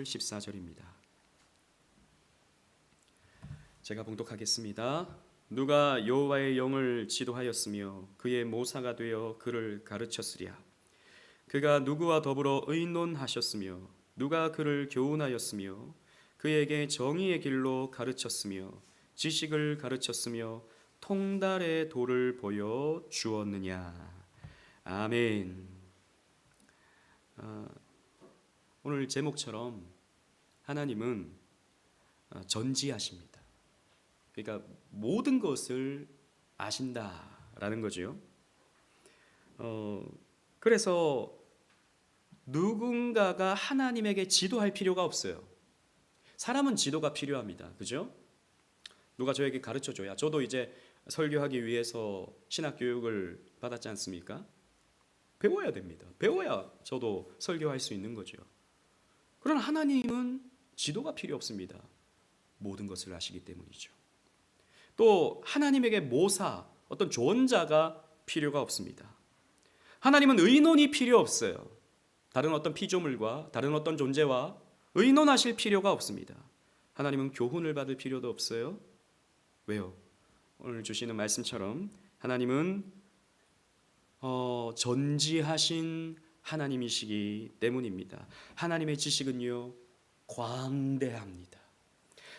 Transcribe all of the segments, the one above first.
14절입니다. 제가 봉독하겠습니다. 누가 여호와의 영을 지도하였으며 그의 모사가 되어 그를 가르쳤으랴. 그가 누구와 더불어 의논하셨으며 누가 그를 교훈하였으며 그에게 정의의 길로 가르쳤으며 지식을 가르쳤으며 통달의 도를 보여 주었느냐. 아멘. 오늘 제목처럼 하나님은 전지하십니다. 그러니까 모든 것을 아신다라는 거죠. 그래서 누군가가 하나님에게 지도할 필요가 없어요. 사람은 지도가 필요합니다. 그죠? 누가 저에게 가르쳐줘야, 저도 이제 설교하기 위해서 신학 교육을 받았지 않습니까? 배워야 됩니다. 배워야 저도 설교할 수 있는 거죠. 그러나 하나님은 지도가 필요 없습니다. 모든 것을 아시기 때문이죠. 또 하나님에게 모사, 어떤 조언자가 필요가 없습니다. 하나님은 의논이 필요 없어요. 다른 어떤 피조물과 다른 어떤 존재와 의논하실 필요가 없습니다. 하나님은 교훈을 받을 필요도 없어요. 왜요? 오늘 주시는 말씀처럼 하나님은 전지하신 하나님이시기 때문입니다. 하나님의 지식은요, 광대합니다.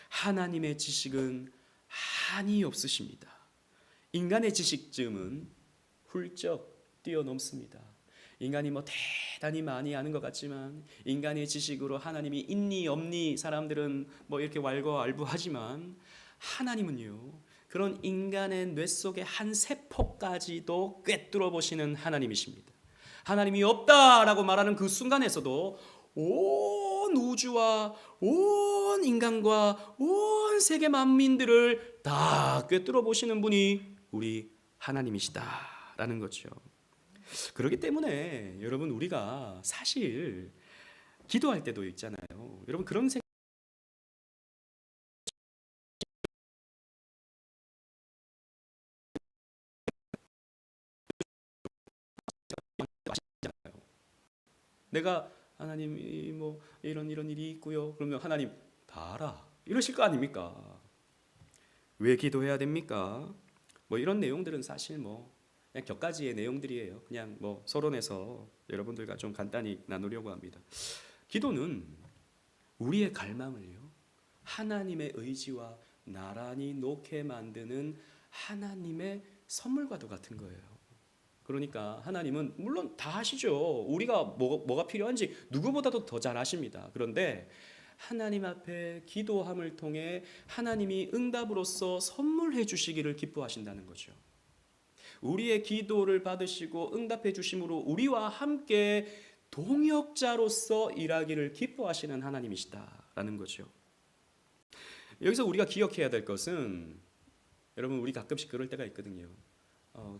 하나님의 지식은 한이 없으십니다. 인간의 지식쯤은 훌쩍 뛰어넘습니다. 인간이 대단히 많이 아는 것 같지만 인간의 지식으로 하나님이 있니 없니 사람들은 이렇게 왈가왈부하지만 하나님은요, 그런 인간의 뇌 속의 한 세포까지도 꿰뚫어 보시는 하나님이십니다. 하나님이 없다라고 말하는 그 순간에서도 온 우주와 온 인간과 온 세계 만민들을 다 꿰뚫어 보시는 분이 우리 하나님이시다라는 거죠. 그렇기 때문에 여러분, 우리가 사실 기도할 때도 있잖아요. 여러분, 그런 생각 내가 하나님이 이런 일이 있고요. 그러면 하나님 다 알아 이러실 거 아닙니까? 왜 기도해야 됩니까? 이런 내용들은 사실 그냥 격가지의 내용들이에요. 그냥 서론에서 여러분들과 좀 간단히 나누려고 합니다. 기도는 우리의 갈망을요, 하나님의 의지와 나란히 놓게 만드는 하나님의 선물과도 같은 거예요. 그러니까 하나님은 물론 다 아시죠. 우리가 뭐가 필요한지 누구보다도 더 잘 아십니다. 그런데 하나님 앞에 기도함을 통해 하나님이 응답으로서 선물해 주시기를 기뻐하신다는 거죠. 우리의 기도를 받으시고 응답해 주심으로 우리와 함께 동역자로서 일하기를 기뻐하시는 하나님이시다라는 거죠. 여기서 우리가 기억해야 될 것은, 여러분, 우리 가끔씩 그럴 때가 있거든요.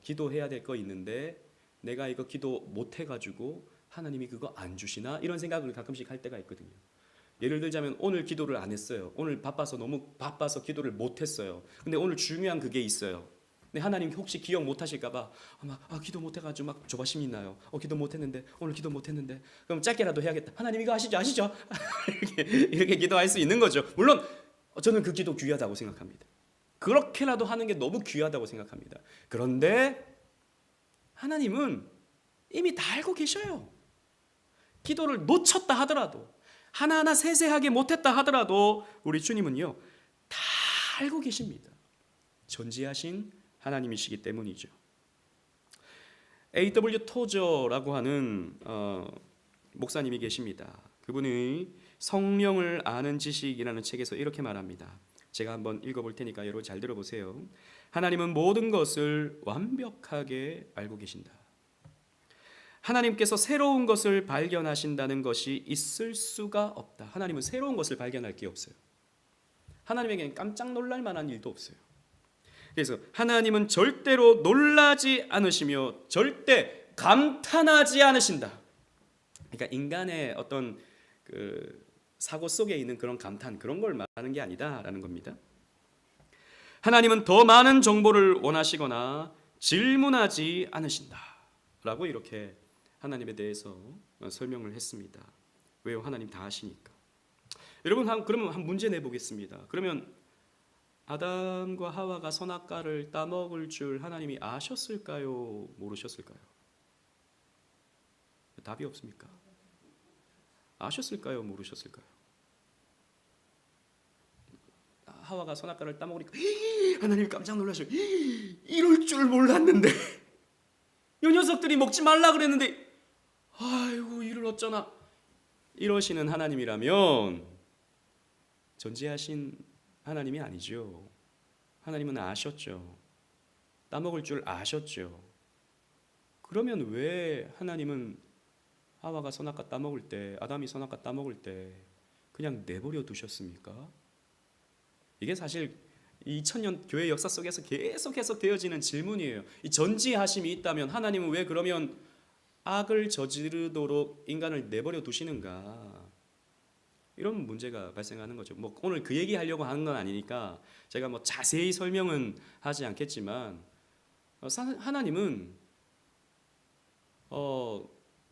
기도해야 될 거 있는데 내가 이거 기도 못 해가지고 하나님이 그거 안 주시나? 이런 생각을 가끔씩 할 때가 있거든요. 예를 들자면 오늘 기도를 안 했어요. 오늘 너무 바빠서 기도를 못 했어요. 근데 오늘 중요한 그게 있어요. 근데 하나님 혹시 기억 못 하실까봐 기도 못 해가지고 조바심이 나요. 기도 못 했는데, 오늘 기도 못 했는데, 그럼 짧게라도 해야겠다. 하나님 이거 아시죠? 이렇게 기도할 수 있는 거죠. 물론 저는 그 기도 귀하다고 생각합니다. 그렇게라도 하는 게 너무 귀하다고 생각합니다. 그런데 하나님은 이미 다 알고 계셔요. 기도를 놓쳤다 하더라도, 하나하나 세세하게 못했다 하더라도 우리 주님은요, 다 알고 계십니다. 전지하신 하나님이시기 때문이죠. A.W. 토저라고 하는 목사님이 계십니다. 그분이 성령을 아는 지식이라는 책에서 이렇게 말합니다. 제가 한번 읽어볼 테니까 여러분 잘 들어보세요. 하나님은 모든 것을 완벽하게 알고 계신다. 하나님께서 새로운 것을 발견하신다는 것이 있을 수가 없다. 하나님은 새로운 것을 발견할 게 없어요. 하나님에게는 깜짝 놀랄 만한 일도 없어요. 그래서 하나님은 절대로 놀라지 않으시며 절대 감탄하지 않으신다. 그러니까 인간의 어떤 사고 속에 있는 그런 감탄, 그런 걸 말하는 게 아니다라는 겁니다. 하나님은 더 많은 정보를 원하시거나 질문하지 않으신다라고 이렇게 하나님에 대해서 설명을 했습니다. 왜요? 하나님 다 아시니까. 여러분 그러면 한 문제 내보겠습니다. 그러면 아담과 하와가 선악과를 따먹을 줄 하나님이 아셨을까요? 모르셨을까요? 답이 없습니까? 아셨을까요? 모르셨을까요? 하와가 선악과를 따먹으니까 하나님이 깜짝 놀라셔요. 이럴 줄 몰랐는데 이 녀석들이 먹지 말라 그랬는데 아이고 이를 어쩌나. 이러시는 하나님이라면 전지하신 하나님이 아니죠. 하나님은 아셨죠. 따먹을 줄 아셨죠. 그러면 왜 하나님은 하와가 선악과 따먹을 때, 아담이 선악과 따먹을 때 그냥 내버려 두셨습니까? 이게 사실 2000년 교회 역사 속에서 계속 되어지는 질문이에요. 이 전지하심이 있다면 하나님은 왜 그러면 악을 저지르도록 인간을 내버려 두시는가? 이런 문제가 발생하는 거죠. 뭐 오늘 그 얘기 하려고 하는 건 아니니까 제가 뭐 자세히 설명은 하지 않겠지만 하나님은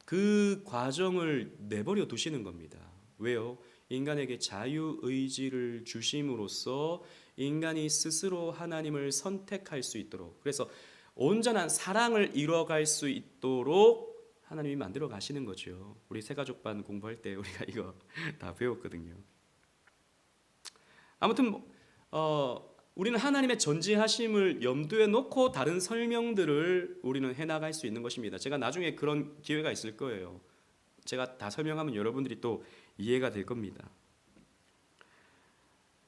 그 과정을 내버려 두시는 겁니다. 왜요? 인간에게 자유의지를 주심으로써 인간이 스스로 하나님을 선택할 수 있도록, 그래서 온전한 사랑을 이뤄갈 수 있도록 하나님이 만들어 가시는 거죠. 우리 새가족반 공부할 때 우리가 이거 다 배웠거든요. 아무튼 우리는 하나님의 전지하심을 염두에 놓고 다른 설명들을 우리는 해나갈 수 있는 것입니다. 제가 나중에 그런 기회가 있을 거예요. 제가 다 설명하면 여러분들이 또 이해가 될 겁니다.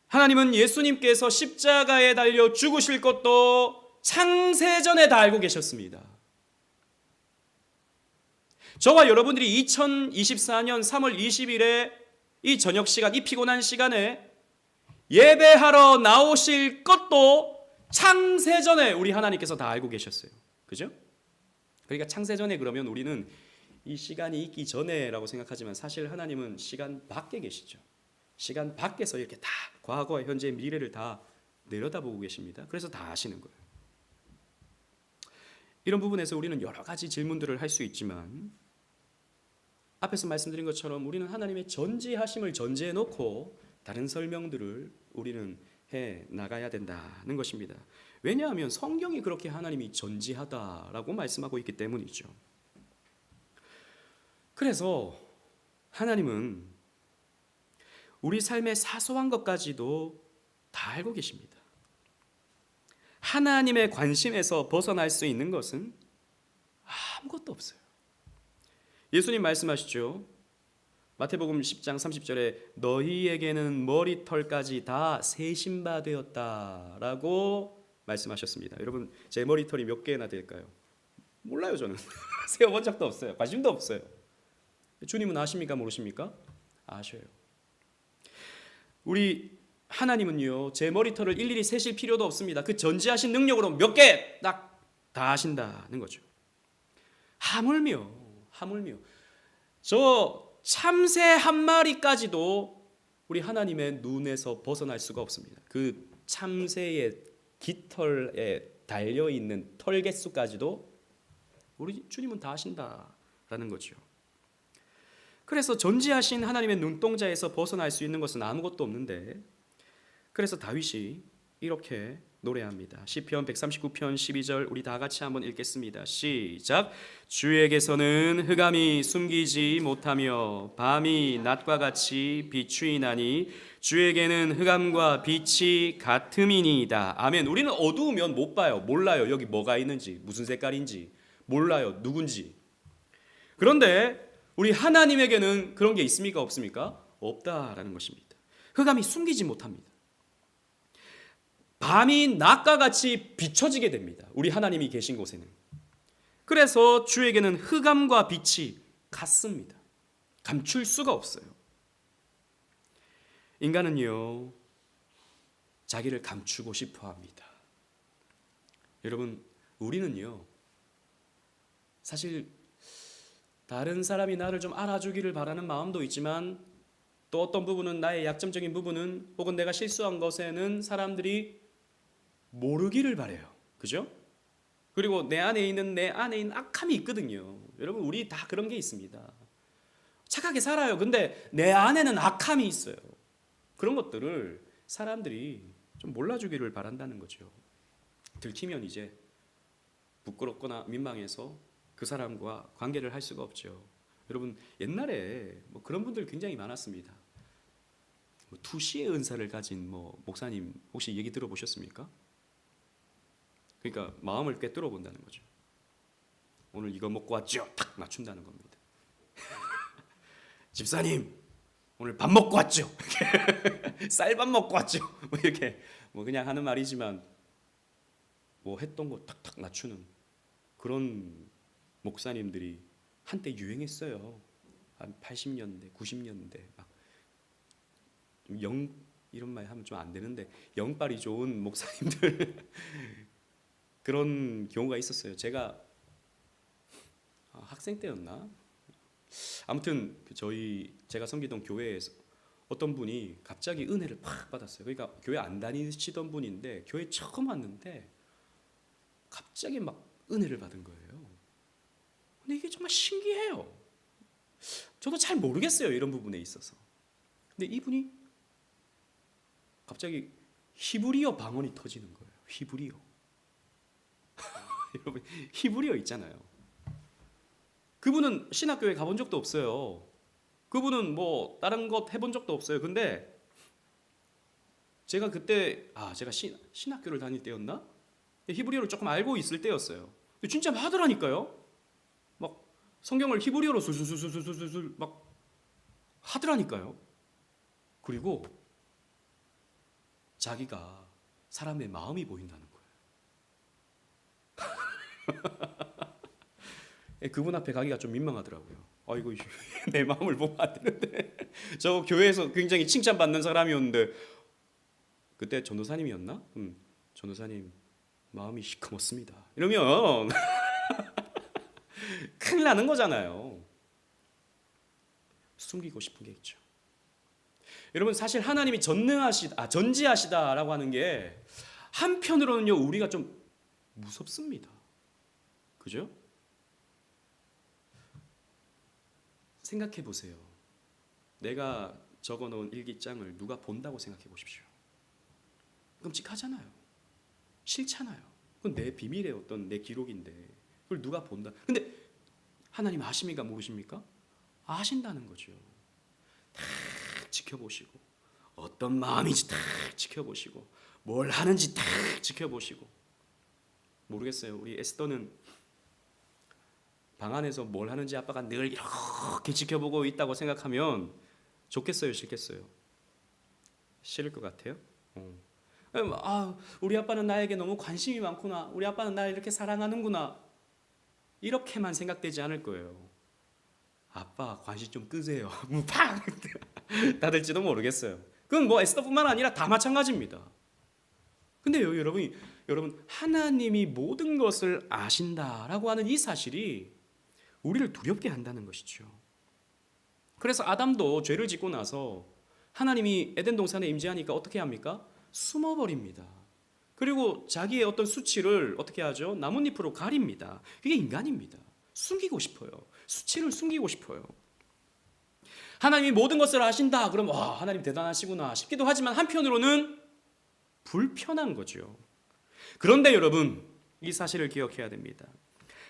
하나님은 예수님께서 십자가에 달려 죽으실 것도 창세전에 다 알고 계셨습니다. 저와 여러분들이 2024년 3월 20일에 이 저녁 시간, 이 피곤한 시간에 예배하러 나오실 것도 창세전에 우리 하나님께서 다 알고 계셨어요. 그죠? 그러니까 창세전에 그러면 우리는 이 시간이 있기 전에라고 생각하지만 사실 하나님은 시간 밖에 계시죠. 시간 밖에서 이렇게 다 과거와 현재, 미래를 다 내려다보고 계십니다. 그래서 다 아시는 거예요. 이런 부분에서 우리는 여러 가지 질문들을 할 수 있지만 앞에서 말씀드린 것처럼 우리는 하나님의 전지하심을 전제해 놓고 다른 설명들을 우리는 해 나가야 된다는 것입니다. 왜냐하면 성경이 그렇게 하나님이 전지하다라고 말씀하고 있기 때문이죠. 그래서 하나님은 우리 삶의 사소한 것까지도 다 알고 계십니다. 하나님의 관심에서 벗어날 수 있는 것은 아무것도 없어요. 예수님 말씀하시죠. 마태복음 10장 30절에 너희에게는 머리털까지 다 세신 바 되었다라고 말씀하셨습니다. 여러분 제 머리털이 몇 개나 될까요? 몰라요. 저는 세어본 적도 없어요. 관심도 없어요. 주님은 아십니까? 모르십니까? 아셔요. 우리 하나님은요, 제 머리털을 일일이 세실 필요도 없습니다. 그 전지하신 능력으로 몇 개 딱 다 하신다는 거죠. 하물며 저 참새 한 마리까지도 우리 하나님의 눈에서 벗어날 수가 없습니다. 그 참새의 깃털에 달려있는 털 개수까지도 우리 주님은 다 하신다라는 거죠. 그래서 전지하신 하나님의 눈동자에서 벗어날 수 있는 것은 아무것도 없는데, 그래서 다윗이 이렇게 노래합니다. 시편 139편 12절 우리 다 같이 한번 읽겠습니다. 시작. 주에게서는 흑암이 숨기지 못하며 밤이 낮과 같이 비추이나니 주에게는 흑암과 빛이 같음이니이다. 아멘. 우리는 어두우면 못 봐요. 몰라요. 여기 뭐가 있는지, 무슨 색깔인지 몰라요. 누군지. 그런데 우리 하나님에게는 그런 게 있습니까? 없습니까? 없다라는 것입니다. 흑암이 숨기지 못합니다. 밤이 낮과 같이 비춰지게 됩니다. 우리 하나님이 계신 곳에는. 그래서 주에게는 흑암과 빛이 같습니다. 감출 수가 없어요. 인간은요, 자기를 감추고 싶어 합니다. 여러분, 우리는요, 사실 다른 사람이 나를 좀 알아주기를 바라는 마음도 있지만 또 어떤 부분은, 나의 약점적인 부분은, 혹은 내가 실수한 것에는 사람들이 모르기를 바라요. 그죠? 그리고 내 안에 있는 악함이 있거든요. 여러분, 우리 다 그런 게 있습니다. 착하게 살아요. 근데 내 안에는 악함이 있어요. 그런 것들을 사람들이 좀 몰라주기를 바란다는 거죠. 들키면 이제 부끄럽거나 민망해서 그 사람과 관계를 할 수가 없죠. 여러분 옛날에 뭐 그런 분들 굉장히 많았습니다. 뭐 투시의 은사를 가진 뭐 목사님 혹시 얘기 들어보셨습니까? 그러니까 마음을 꿰뚫어 본다는 거죠. 오늘 이거 먹고 왔죠? 탁 맞춘다는 겁니다. 집사님 오늘 밥 먹고 왔죠? 쌀밥 먹고 왔죠? 뭐 이렇게 뭐 그냥 하는 말이지만 뭐 했던 거 탁탁 맞추는 그런 목사님들이 한때 유행했어요. 한 80년대, 90년대 막 영 이런 말 하면 좀 안 되는데 영빨이 좋은 목사님들 그런 경우가 있었어요. 제가 학생 때였나? 아무튼 제가 섬기던 교회에서 어떤 분이 갑자기 은혜를 팍 받았어요. 그러니까 교회 안 다니시던 분인데 교회 처음 왔는데 갑자기 막 은혜를 받은 거예요. 근데 이게 정말 신기해요. 저도 잘 모르겠어요. 이런 부분에 있어서. 근데 이분이 갑자기 히브리어 방언이 터지는 거예요. 히브리어. 여러분 히브리어 있잖아요. 그분은 신학교에 가본 적도 없어요. 그분은 뭐 다른 것 해본 적도 없어요. 근데 제가 그때 제가 신학교를 다닐 때였나? 히브리어를 조금 알고 있을 때였어요. 진짜 하더라니까요. 막 성경을 히브리어로 술술술술술술 막 하더라니까요. 그리고 자기가 사람의 마음이 보인다는 거예요. 그분 앞에 가기가 좀 민망하더라고요. 아이고 내 마음을 보면 안 되는데 저 교회에서 굉장히 칭찬받는 사람이었는데 그때 전도사님이었나? 전도사님 마음이 시커멓습니다. 이러면 큰일 나는 거잖아요. 숨기고 싶은 게 있죠. 여러분 사실 하나님이 전지하시다라고 하는 게 한편으로는요 우리가 좀 무섭습니다. 그죠? 생각해 보세요. 내가 적어놓은 일기장을 누가 본다고 생각해 보십시오. 끔찍하잖아요. 싫잖아요. 그건 내 비밀의 어떤 내 기록인데 그걸 누가 본다. 근데 하나님 아십니까 모르십니까? 아신다는 거죠. 다 지켜보시고 어떤 마음인지 다 지켜보시고 뭘 하는지 다 지켜보시고 모르겠어요. 우리 에스더는 방 안에서 뭘 하는지 아빠가 늘 이렇게 지켜보고 있다고 생각하면 좋겠어요, 싫겠어요? 싫을 것 같아요. 우리 아빠는 나에게 너무 관심이 많구나. 우리 아빠는 나를 이렇게 사랑하는구나. 이렇게만 생각되지 않을 거예요. 아빠 관심 좀 끄세요. 팍 닫을지도 모르겠어요. 그건 뭐 에스더뿐만 아니라 다 마찬가지입니다. 근데요, 여러분 하나님이 모든 것을 아신다라고 하는 이 사실이 우리를 두렵게 한다는 것이죠. 그래서 아담도 죄를 짓고 나서 하나님이 에덴 동산에 임재하니까 어떻게 합니까? 숨어버립니다. 그리고 자기의 어떤 수치를 어떻게 하죠? 나뭇잎으로 가립니다. 그게 인간입니다. 숨기고 싶어요. 수치를 숨기고 싶어요. 하나님이 모든 것을 아신다. 그럼 하나님 대단하시구나 싶기도 하지만 한편으로는 불편한 거죠. 그런데 여러분 이 사실을 기억해야 됩니다.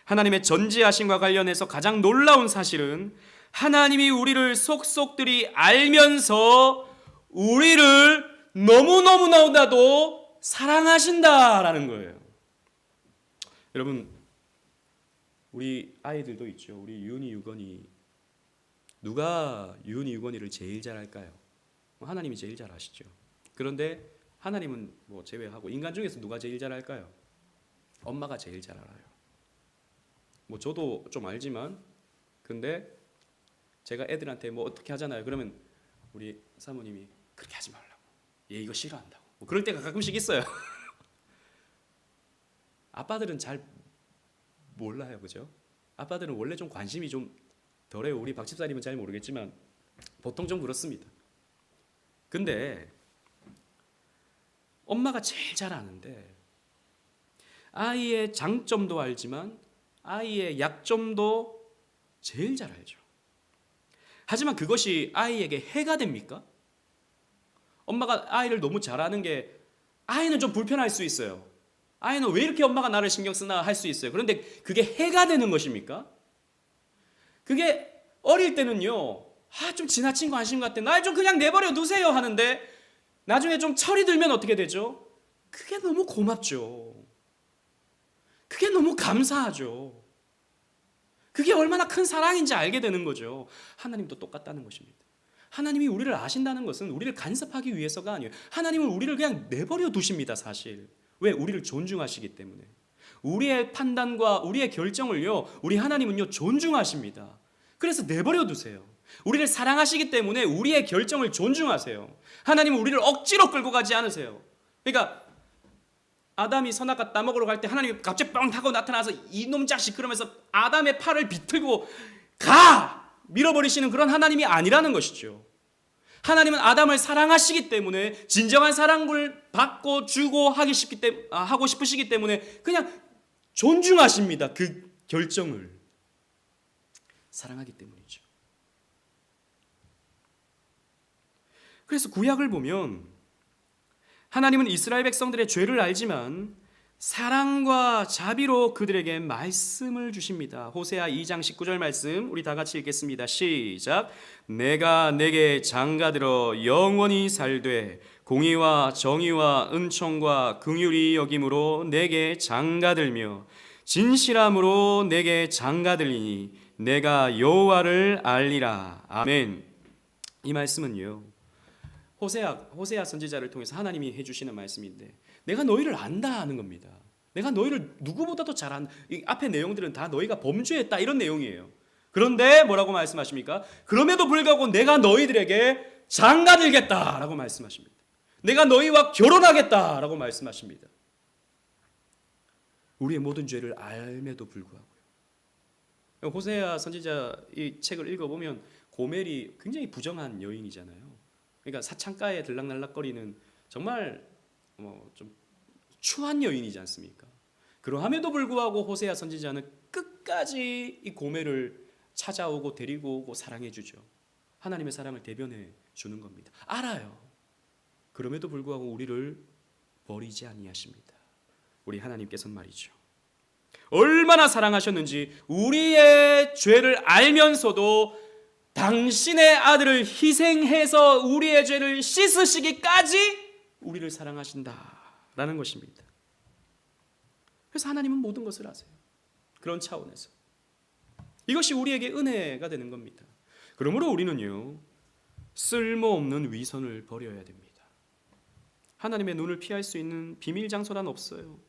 하나님의 전지하심과 관련해서 가장 놀라운 사실은 하나님이 우리를 속속들이 알면서 우리를 너무너무나도 사랑하신다라는 거예요. 여러분 우리 아이들도 있죠. 우리 유은이 유건이 누가 유은이 유건이를 제일 잘 알까요? 하나님이 제일 잘 아시죠. 그런데 하나님은 뭐 제외하고 인간 중에서 누가 제일 잘 알까요? 엄마가 제일 잘 알아요. 뭐 저도 좀 알지만 근데 제가 애들한테 뭐 어떻게 하잖아요. 그러면 우리 사모님이 그렇게 하지 말라고. 얘 이거 싫어한다고. 뭐 그럴 때가 가끔씩 있어요. 아빠들은 잘 몰라요. 그죠? 아빠들은 원래 좀 관심이 좀 덜해요. 우리 박 집사님은 잘 모르겠지만 보통 좀 그렇습니다. 근데 엄마가 제일 잘 아는데 아이의 장점도 알지만 아이의 약점도 제일 잘 알죠. 하지만 그것이 아이에게 해가 됩니까? 엄마가 아이를 너무 잘하는 게 아이는 좀 불편할 수 있어요. 아이는 왜 이렇게 엄마가 나를 신경 쓰나 할 수 있어요. 그런데 그게 해가 되는 것입니까? 그게 어릴 때는요. 좀 지나친 관심 같아. 날 좀 그냥 내버려 두세요 하는데 나중에 좀 철이 들면 어떻게 되죠? 그게 너무 고맙죠. 그게 너무 감사하죠. 그게 얼마나 큰 사랑인지 알게 되는 거죠. 하나님도 똑같다는 것입니다. 하나님이 우리를 아신다는 것은 우리를 간섭하기 위해서가 아니에요. 하나님은 우리를 그냥 내버려 두십니다, 사실. 왜? 우리를 존중하시기 때문에. 우리의 판단과 우리의 결정을요, 우리 하나님은요, 존중하십니다. 그래서 내버려 두세요. 우리를 사랑하시기 때문에 우리의 결정을 존중하세요. 하나님은 우리를 억지로 끌고 가지 않으세요. 그러니까 아담이 선악과 따먹으러 갈 때 하나님이 갑자기 뻥 하고 나타나서 이놈 자식 그러면서 아담의 팔을 비틀고 가! 밀어버리시는 그런 하나님이 아니라는 것이죠. 하나님은 아담을 사랑하시기 때문에 진정한 사랑을 받고 주고 하고 싶으시기 때문에 그냥 존중하십니다. 그 결정을. 사랑하기 때문이죠. 그래서 구약을 보면 하나님은 이스라엘 백성들의 죄를 알지만 사랑과 자비로 그들에게 말씀을 주십니다. 호세아 2장 19절 말씀 우리 다 같이 읽겠습니다. 시작. 내가 내게 장가들어 영원히 살되 공의와 정의와 은총과 긍휼이 여김으로 내게 장가들며 진실함으로 내게 장가들리니 내가 여호와를 알리라. 아멘. 이 말씀은요, 호세아 선지자를 통해서 하나님이 해주시는 말씀인데 내가 너희를 안다 하는 겁니다. 내가 너희를 누구보다도 잘 안다. 이 앞에 내용들은 다 너희가 범죄했다 이런 내용이에요. 그런데 뭐라고 말씀하십니까? 그럼에도 불구하고 내가 너희들에게 장가들겠다라고 말씀하십니다. 내가 너희와 결혼하겠다라고 말씀하십니다. 우리의 모든 죄를 알매도 불구하고요. 호세아 선지자 이 책을 읽어보면 고멜이 굉장히 부정한 여인이잖아요. 그러니까 사창가에 들락날락거리는 정말 좀 추한 여인이지 않습니까? 그러함에도 불구하고 호세아 선지자는 끝까지 이 고멜을 찾아오고 데리고 오고 사랑해 주죠. 하나님의 사랑을 대변해 주는 겁니다. 알아요. 그럼에도 불구하고 우리를 버리지 아니하십니다. 우리 하나님께서는 말이죠. 얼마나 사랑하셨는지 우리의 죄를 알면서도 당신의 아들을 희생해서 우리의 죄를 씻으시기까지 우리를 사랑하신다라는 것입니다. 그래서 하나님은 모든 것을 아세요. 그런 차원에서 이것이 우리에게 은혜가 되는 겁니다. 그러므로 우리는요, 쓸모없는 위선을 버려야 됩니다. 하나님의 눈을 피할 수 있는 비밀 장소란 없어요.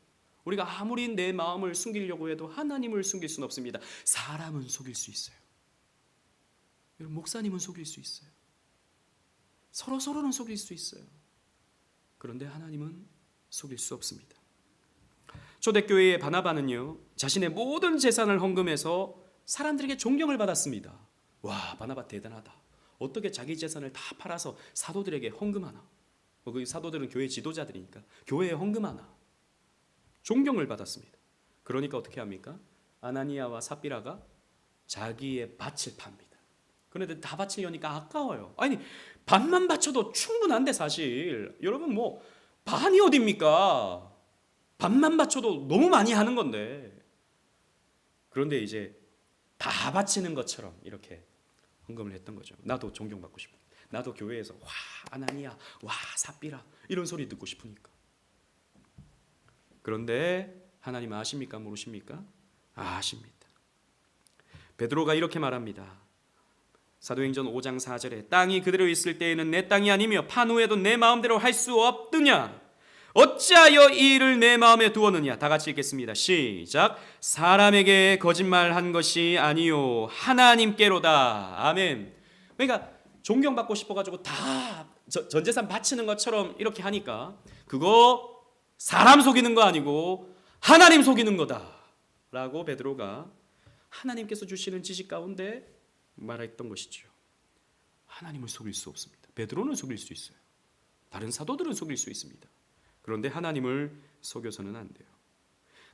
우리가 아무리 내 마음을 숨기려고 해도 하나님을 숨길 수는 없습니다. 사람은 속일 수 있어요. 목사님은 속일 수 있어요. 서로는 속일 수 있어요. 그런데 하나님은 속일 수 없습니다. 초대교회의 바나바는요, 자신의 모든 재산을 헌금해서 사람들에게 존경을 받았습니다. 와, 바나바 대단하다. 어떻게 자기 재산을 다 팔아서 사도들에게 헌금하나? 그 사도들은 교회 지도자들이니까 교회에 헌금하나? 존경을 받았습니다. 그러니까 어떻게 합니까? 아나니아와 삽비라가 자기의 밭을 팝니다. 그런데 다 바치려니까 아까워요. 아니, 반만 바쳐도 충분한데 사실 여러분 반이 어딥니까? 반만 바쳐도 너무 많이 하는 건데. 그런데 이제 다 바치는 것처럼 이렇게 헌금을 했던 거죠. 나도 존경받고 싶어. 나도 교회에서 와 아나니아, 와 삽비라 이런 소리 듣고 싶으니까. 그런데 하나님 아십니까? 모르십니까? 아십니다. 베드로가 이렇게 말합니다. 사도행전 5장 4절에 땅이 그대로 있을 때에는 내 땅이 아니며 판 후에도 내 마음대로 할 수 없느냐? 어찌하여 이 일을 내 마음에 두었느냐? 다 같이 읽겠습니다. 시작. 사람에게 거짓말한 것이 아니요 하나님께로다. 아멘. 그러니까 존경받고 싶어가지고 다 전재산 바치는 것처럼 이렇게 하니까 그거 사람 속이는 거 아니고 하나님 속이는 거다라고 베드로가 하나님께서 주시는 지식 가운데 말했던 것이죠. 하나님을 속일 수 없습니다. 베드로는 속일 수 있어요. 다른 사도들은 속일 수 있습니다. 그런데 하나님을 속여서는 안 돼요.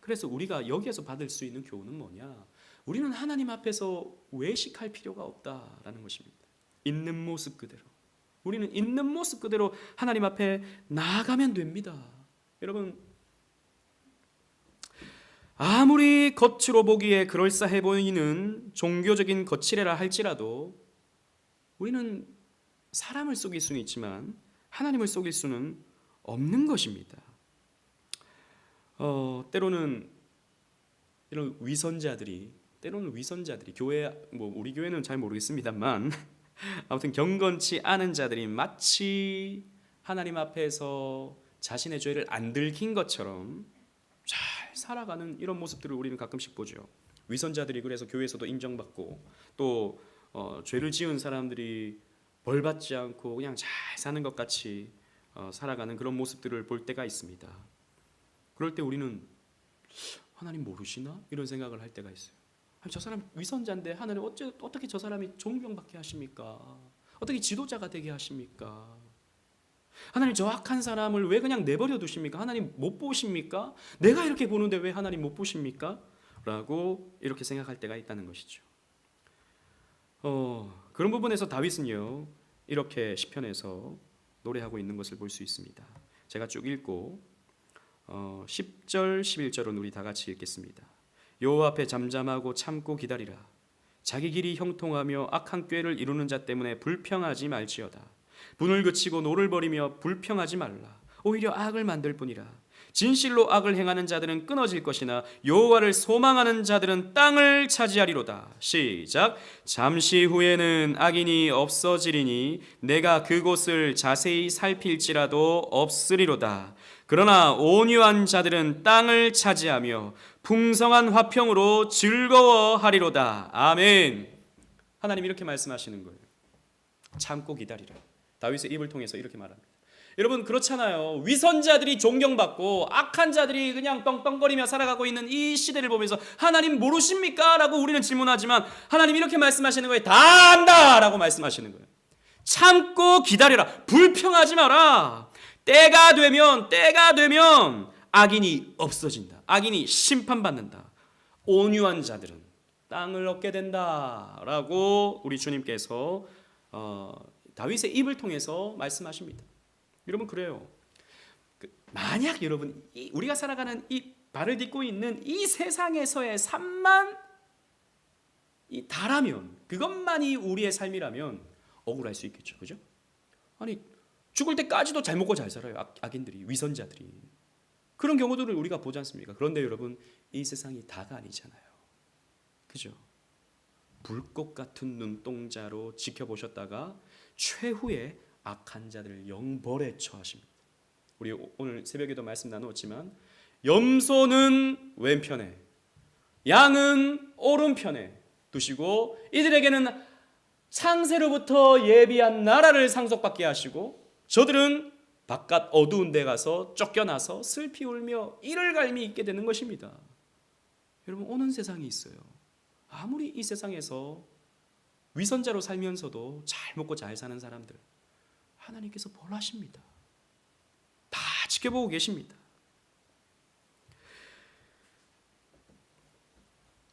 그래서 우리가 여기에서 받을 수 있는 교훈은 뭐냐? 우리는 하나님 앞에서 외식할 필요가 없다라는 것입니다. 있는 모습 그대로 우리는 있는 모습 그대로 하나님 앞에 나아가면 됩니다. 여러분, 아무리 겉으로 보기에 그럴싸해 보이는 종교적인 거칠애라 할지라도 우리는 사람을 속일 수는 있지만 하나님을 속일 수는 없는 것입니다. 때로는 이런 위선자들이 교회, 우리 교회는 잘 모르겠습니다만 아무튼 경건치 않은 자들이 마치 하나님 앞에서 자신의 죄를 안 들킨 것처럼 잘 살아가는 이런 모습들을 우리는 가끔씩 보죠. 위선자들이 그래서 교회에서도 인정받고 또 죄를 지은 사람들이 벌 받지 않고 그냥 잘 사는 것 같이 살아가는 그런 모습들을 볼 때가 있습니다. 그럴 때 우리는 하나님 모르시나? 이런 생각을 할 때가 있어요. 저 사람 위선자인데 하나님 어떻게 저 사람이 존경받게 하십니까? 어떻게 지도자가 되게 하십니까? 하나님 저 악한 사람을 왜 그냥 내버려 두십니까? 하나님 못 보십니까? 내가 이렇게 보는데 왜 하나님 못 보십니까? 라고 이렇게 생각할 때가 있다는 것이죠. 그런 부분에서 다윗은요 이렇게 시편에서 노래하고 있는 것을 볼 수 있습니다. 제가 쭉 읽고 10절 11절은 우리 다 같이 읽겠습니다. 여호와 앞에 잠잠하고 참고 기다리라. 자기 길이 형통하며 악한 꾀를 이루는 자 때문에 불평하지 말지어다. 분을 그치고 노를 버리며 불평하지 말라. 오히려 악을 만들 뿐이라. 진실로 악을 행하는 자들은 끊어질 것이나 여호와를 소망하는 자들은 땅을 차지하리로다. 시작. 잠시 후에는 악인이 없어지리니 내가 그곳을 자세히 살필지라도 없으리로다. 그러나 온유한 자들은 땅을 차지하며 풍성한 화평으로 즐거워하리로다. 아멘. 하나님 이렇게 말씀하시는 거예요. 참고 기다리라. 다윗의 입을 통해서 이렇게 말합니다. 여러분 그렇잖아요. 위선자들이 존경받고 악한 자들이 그냥 떵떵거리며 살아가고 있는 이 시대를 보면서 하나님 모르십니까? 라고 우리는 질문하지만 하나님 이렇게 말씀하시는 거예요. 다 안다! 라고 말씀하시는 거예요. 참고 기다려라. 불평하지 마라. 때가 되면 악인이 없어진다. 악인이 심판받는다. 온유한 자들은 땅을 얻게 된다. 라고 우리 주님께서 다윗의 입을 통해서 말씀하십니다. 여러분 그래요. 만약 여러분 우리가 살아가는 이 발을 딛고 있는 이 세상에서의 삶만 다라면 그것만이 우리의 삶이라면 억울할 수 있겠죠. 그죠? 아니 죽을 때까지도 잘 먹고 잘 살아요. 악인들이, 위선자들이. 그런 경우들을 우리가 보지 않습니까? 그런데 여러분 이 세상이 다가 아니잖아요. 그죠? 불꽃 같은 눈동자로 지켜보셨다가 최후의 악한 자들을 영벌에 처하십니다. 우리 오늘 새벽에도 말씀 나누었지만 염소는 왼편에 양은 오른편에 두시고 이들에게는 창세로부터 예비한 나라를 상속받게 하시고 저들은 바깥 어두운 데 가서 쫓겨나서 슬피 울며 이를 갈미 있게 되는 것입니다. 여러분 오는 세상이 있어요. 아무리 이 세상에서 위선자로 살면서도 잘 먹고 잘 사는 사람들 하나님께서 벌하십니다. 다 지켜보고 계십니다.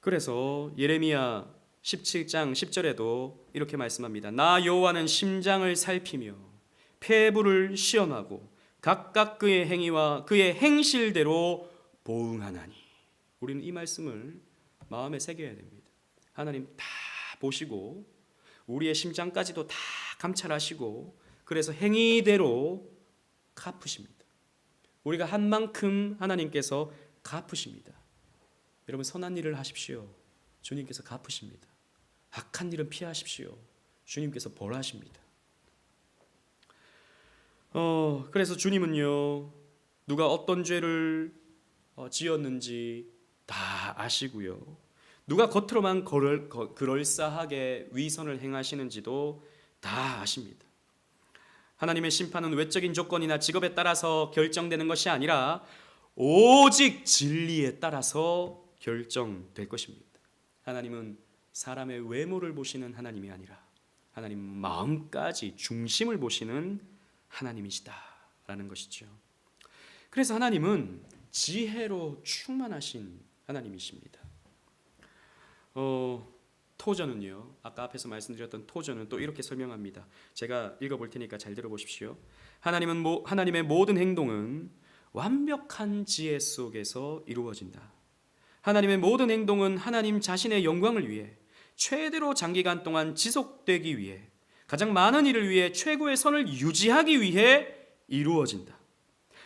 그래서 예레미야 17장 10절에도 이렇게 말씀합니다. 나 여호와는 심장을 살피며 폐부를 시험하고 각각 그의 행위와 그의 행실대로 보응하나니. 우리는 이 말씀을 마음에 새겨야 됩니다. 하나님 다 보시고 우리의 심장까지도 다 감찰하시고 그래서 행위대로 갚으십니다. 우리가 한 만큼 하나님께서 갚으십니다. 여러분 선한 일을 하십시오. 주님께서 갚으십니다. 악한 일은 피하십시오. 주님께서 벌하십니다. 그래서 주님은요 누가 어떤 죄를 지었는지 다 아시고요. 누가 겉으로만 그럴싸하게 위선을 행하시는지도 다 아십니다. 하나님의 심판은 외적인 조건이나 직업에 따라서 결정되는 것이 아니라 오직 진리에 따라서 결정될 것입니다. 하나님은 사람의 외모를 보시는 하나님이 아니라 하나님 마음까지 중심을 보시는 하나님이시다라는 것이죠. 그래서 하나님은 지혜로 충만하신 하나님이십니다. 토저는요, 아까 앞에서 말씀드렸던 토저는 또 이렇게 설명합니다. 제가 읽어볼 테니까 잘 들어보십시오. 하나님의 모든 행동은 완벽한 지혜 속에서 이루어진다. 하나님의 모든 행동은 하나님 자신의 영광을 위해 최대로 장기간 동안 지속되기 위해 가장 많은 일을 위해 최고의 선을 유지하기 위해 이루어진다.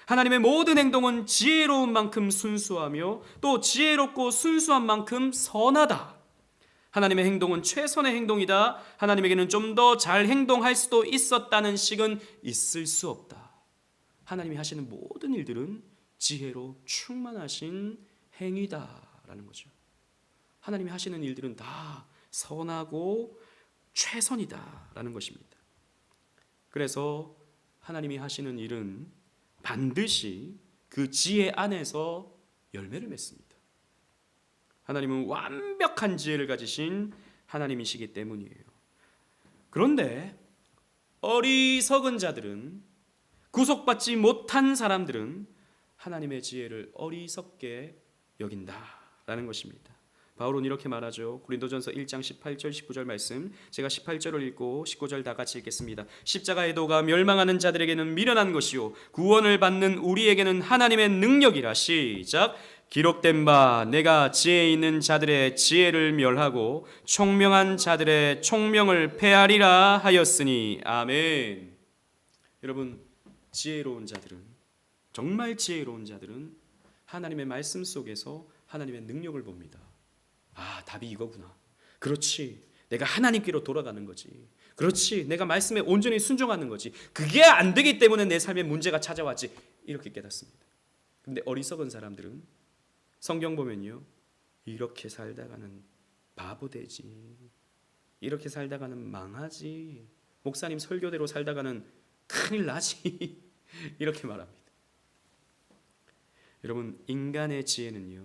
하나님의 모든 행동은 지혜로운 만큼 순수하며 또 지혜롭고 순수한 만큼 선하다. 하나님의 행동은 최선의 행동이다. 하나님에게는 좀 더 잘 행동할 수도 있었다는 식은 있을 수 없다. 하나님이 하시는 모든 일들은 지혜로 충만하신 행위다라는 거죠. 하나님이 하시는 일들은 다 선하고 최선이다라는 것입니다. 그래서 하나님이 하시는 일은 반드시 그 지혜 안에서 열매를 맺습니다. 하나님은 완벽한 지혜를 가지신 하나님이시기 때문이에요. 그런데 어리석은 자들은, 구속받지 못한 사람들은 하나님의 지혜를 어리석게 여긴다라는 것입니다. 바울은 이렇게 말하죠. 고린도전서 1장 18절 19절 말씀, 제가 18절을 읽고 19절 다 같이 읽겠습니다. 십자가의 도가 멸망하는 자들에게는 미련한 것이요 구원을 받는 우리에게는 하나님의 능력이라. 시작. 기록된 바 내가 지혜 있는 자들의 지혜를 멸하고 총명한 자들의 총명을 패하리라 하였으니. 아멘. 여러분, 지혜로운 자들은, 정말 지혜로운 자들은 하나님의 말씀 속에서 하나님의 능력을 봅니다. 아, 답이 이거구나. 그렇지, 내가 하나님께로 돌아가는 거지. 그렇지, 내가 말씀에 온전히 순종하는 거지. 그게 안 되기 때문에 내 삶에 문제가 찾아왔지. 이렇게 깨닫습니다. 근데 어리석은 사람들은 성경 보면요, 이렇게 살다가는 바보 되지, 이렇게 살다가는 망하지, 목사님 설교대로 살다가는 큰일 나지 이렇게 말합니다. 여러분, 인간의 지혜는요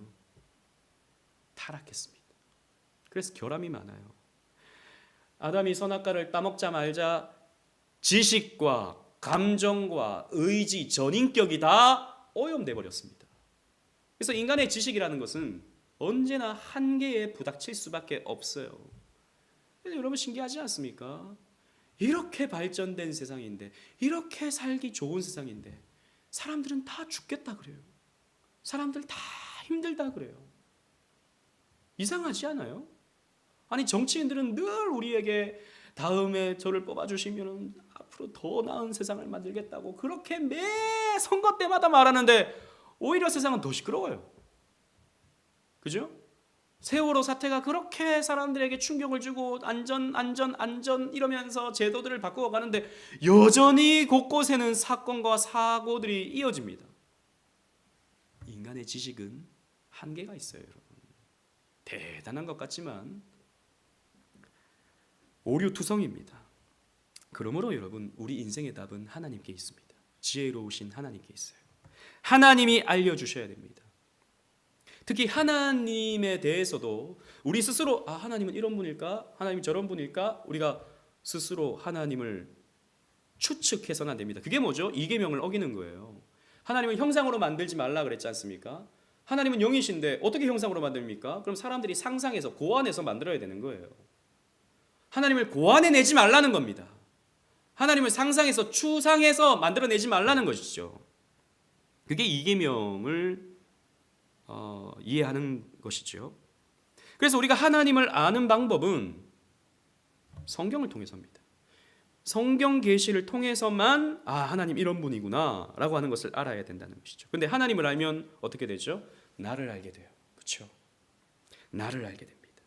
타락했습니다. 그래서 결함이 많아요. 아담이 선악과를 따먹자 말자 지식과 감정과 의지, 전인격이 다 오염돼 버렸습니다. 그래서 인간의 지식이라는 것은 언제나 한계에 부닥칠 수밖에 없어요. 그래서 여러분, 신기하지 않습니까? 이렇게 발전된 세상인데, 이렇게 살기 좋은 세상인데 사람들은 다 죽겠다 그래요. 사람들 다 힘들다 그래요. 이상하지 않아요? 아니, 정치인들은 늘 우리에게 다음에 저를 뽑아주시면 앞으로 더 나은 세상을 만들겠다고 그렇게 매 선거 때마다 말하는데 오히려 세상은 더 시끄러워요. 그죠? 세월호 사태가 그렇게 사람들에게 충격을 주고 안전 이러면서 제도들을 바꾸어 가는데 여전히 곳곳에는 사건과 사고들이 이어집니다. 인간의 지식은 한계가 있어요, 여러분. 대단한 것 같지만 오류투성입니다. 그러므로 여러분, 우리 인생의 답은 하나님께 있습니다. 지혜로우신 하나님께 있어요. 하나님이 알려주셔야 됩니다. 특히 하나님에 대해서도 우리 스스로 하나님은 이런 분일까? 하나님이 저런 분일까? 우리가 스스로 하나님을 추측해서는 안 됩니다. 그게 뭐죠? 이계명을 어기는 거예요. 하나님은 형상으로 만들지 말라 그랬지 않습니까? 하나님은 영이신데 어떻게 형상으로 만듭니까? 그럼 사람들이 상상해서 고안해서 만들어야 되는 거예요. 하나님을 고안해내지 말라는 겁니다. 하나님을 상상해서 추상해서 만들어내지 말라는 것이죠. 그게 이계명을 이해하는 것이죠. 그래서 우리가 하나님을 아는 방법은 성경을 통해서입니다. 성경 계시를 통해서만 하나님 이런 분이구나 라고 하는 것을 알아야 된다는 것이죠. 근데 하나님을 알면 어떻게 되죠? 나를 알게 돼요. 그렇죠? 나를 알게 됩니다.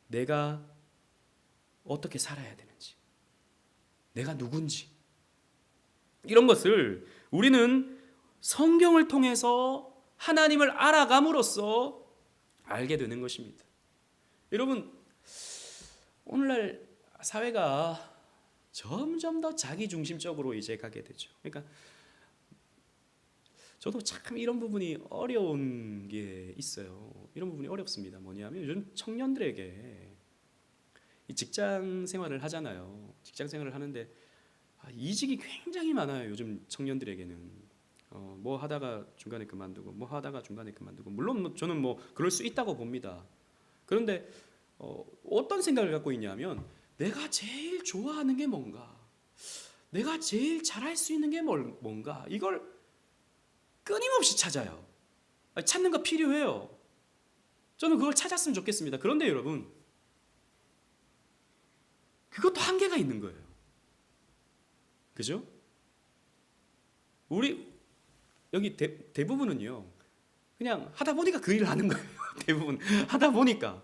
내가 어떻게 살아야 되는지, 내가 누군지, 이런 것을 우리는 성경을 통해서 하나님을 알아감으로써 알게 되는 것입니다. 여러분, 오늘날 사회가 점점 더 자기중심적으로 이제 가게 되죠. 그러니까 저도 참 이런 부분이 어려운 게 있어요. 이런 부분이 어렵습니다. 뭐냐면 요즘 청년들에게 이 직장 생활을 하잖아요. 직장 생활을 하는데 이직이 굉장히 많아요. 요즘 청년들에게는. 뭐 하다가 중간에 그만두고, 뭐 하다가 중간에 그만두고. 물론 저는 뭐 그럴 수 있다고 봅니다. 그런데 어떤 생각을 갖고 있냐면 내가 제일 좋아하는 게 뭔가, 내가 제일 잘할 수 있는 게 뭔가, 이걸 끊임없이 찾아요. 찾는 거 필요해요. 저는 그걸 찾았으면 좋겠습니다. 그런데 여러분, 그것도 한계가 있는 거예요. 그죠? 우리 여기 대부분은요, 그냥 하다 보니까 그 일을 하는 거예요. 대부분 하다 보니까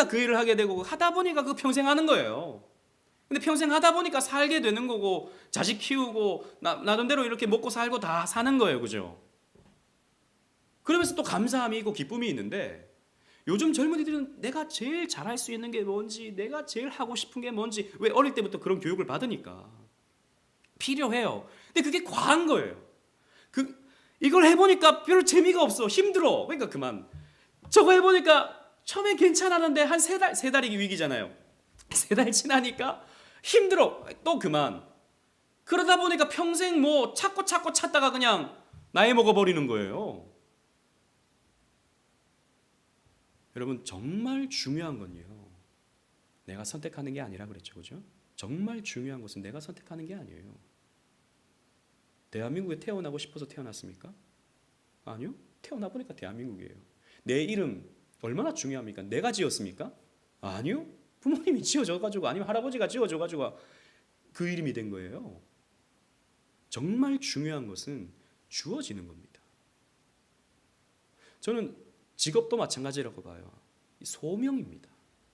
그 일을 하게 되고, 하다 보니까 그 평생 하는 거예요. 근데 평생 하다 보니까 살게 되는 거고, 자식 키우고 나름대로 이렇게 먹고 살고 다 사는 거예요. 그죠? 그러면서 또 감사함이 있고 기쁨이 있는데, 요즘 젊은이들은 내가 제일 잘할 수 있는 게 뭔지, 내가 제일 하고 싶은 게 뭔지, 왜 어릴 때부터 그런 교육을 받으니까 필요해요. 근데 그게 과한 거예요. 이걸 해보니까 별로 재미가 없어. 힘들어. 그러니까 그만. 저거 해보니까 처음에 괜찮았는데 한 세 달이 위기잖아요. 3달 지나니까 힘들어. 또 그만. 그러다 보니까 평생 뭐 찾고 찾다가 그냥 나이 먹어버리는 거예요. 여러분, 정말 중요한 건요, 내가 선택하는 게 아니라 그랬죠. 그죠? 정말 중요한 것은 내가 선택하는 게 아니에요. 대한민국에 태어나고 싶어서 태어났습니까? 아니요. 태어나 보니까 대한민국이에요. 내 이름 얼마나 중요합니까? 내가 지었습니까? 아니요. 부모님이 지어줘가지고, 아니면 할아버지가 지어줘가지고 그 이름이 된 거예요. 정말 중요한 것은 주어지는 겁니다. 저는 직업도 마찬가지라고 봐요. 소명입니다.